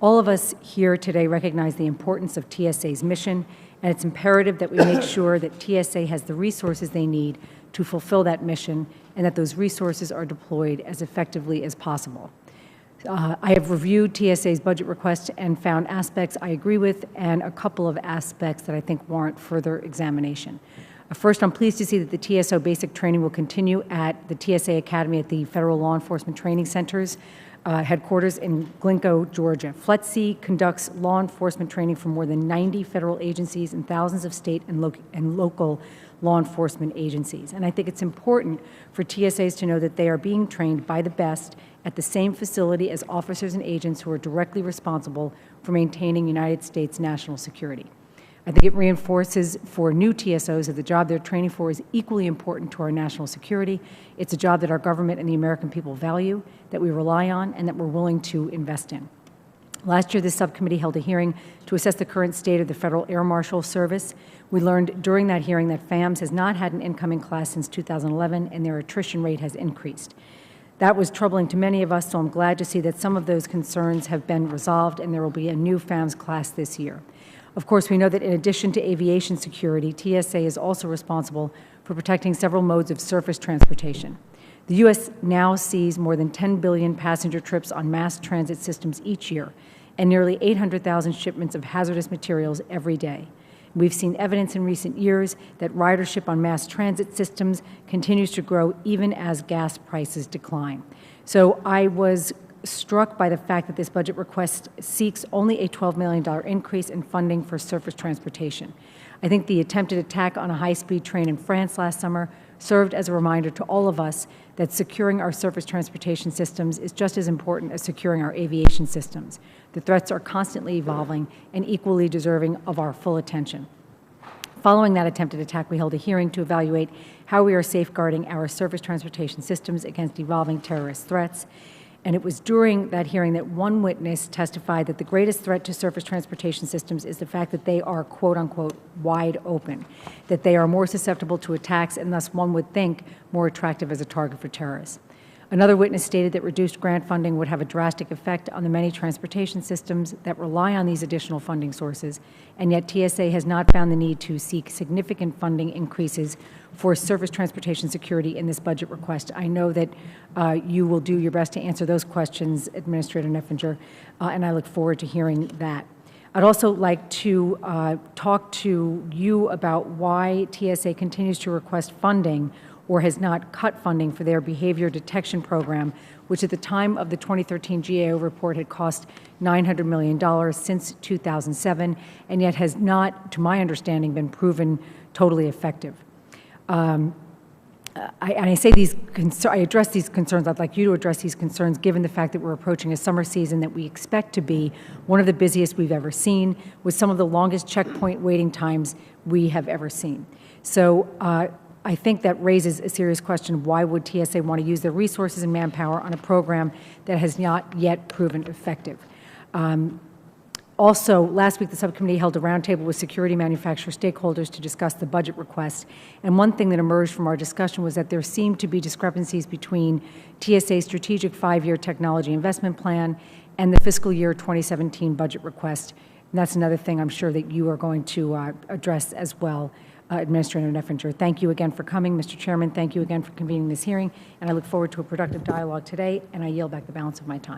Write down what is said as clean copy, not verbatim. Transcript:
All of us here today recognize the importance of TSA's mission, and it's imperative that we make sure that TSA has the resources they need to fulfill that mission and that those resources are deployed as effectively as possible. I have reviewed TSA's budget request and found aspects I agree with and a couple of aspects that I think warrant further examination. First, I'm pleased to see that the TSO basic training will continue at the TSA Academy at the Federal Law Enforcement Training Center's headquarters in Glencoe, Georgia. FLETC conducts law enforcement training for more than 90 federal agencies and thousands of state and local law enforcement agencies. And I think it's important for TSAs to know that they are being trained by the best at the same facility as officers and agents who are directly responsible for maintaining United States national security. I think it reinforces for new TSOs that the job they're training for is equally important to our national security. It's a job that our government and the American people value, that we rely on, and that we're willing to invest in. Last year, this subcommittee held a hearing to assess the current state of the Federal Air Marshal Service. We learned during that hearing that FAMS has not had an incoming class since 2011, and their attrition rate has increased. That was troubling to many of us, so I'm glad to see that some of those concerns have been resolved, and there will be a new FAMS class this year. Of course, we know that in addition to aviation security, TSA is also responsible for protecting several modes of surface transportation. The U.S. now sees more than 10 billion passenger trips on mass transit systems each year, and nearly 800,000 shipments of hazardous materials every day. We've seen evidence in recent years that ridership on mass transit systems continues to grow even as gas prices decline. So I was struck by the fact that this budget request seeks only a $12 million increase in funding for surface transportation. I think the attempted attack on a high-speed train in France last summer served as a reminder to all of us that securing our surface transportation systems is just as important as securing our aviation systems. The threats are constantly evolving and equally deserving of our full attention. Following that attempted attack, we held a hearing to evaluate how we are safeguarding our surface transportation systems against evolving terrorist threats. And it was during that hearing that one witness testified that the greatest threat to surface transportation systems is the fact that they are, quote unquote, wide open, that they are more susceptible to attacks and thus one would think more attractive as a target for terrorists. Another witness stated that reduced grant funding would have a drastic effect on the many transportation systems that rely on these additional funding sources, and yet TSA has not found the need to seek significant funding increases for surface transportation security in this budget request. I know that you will do your best to answer those questions, Administrator Neffinger, and I look forward to hearing that. I'd also like to talk to you about why TSA continues to request funding or has not cut funding for their behavior detection program, which at the time of the 2013 GAO report had cost $900 million since 2007, and yet has not, to my understanding, been proven totally effective. I address these concerns. I'd like you to address these concerns given the fact that we're approaching a summer season that we expect to be one of the busiest we've ever seen, with some of the longest checkpoint waiting times we have ever seen. So I think that raises a serious question: why would TSA want to use their resources and manpower on a program that has not yet proven effective? Also, last week the subcommittee held a roundtable with security manufacturer stakeholders to discuss the budget request. And one thing that emerged from our discussion was that there seemed to be discrepancies between TSA's strategic 5-year technology investment plan and the fiscal year 2017 budget request. And that's another thing I'm sure that you are going to address as well, Administrator Neffinger. Thank you again for coming. Mr. Chairman, thank you again for convening this hearing. And I look forward to a productive dialogue today, and I yield back the balance of my time.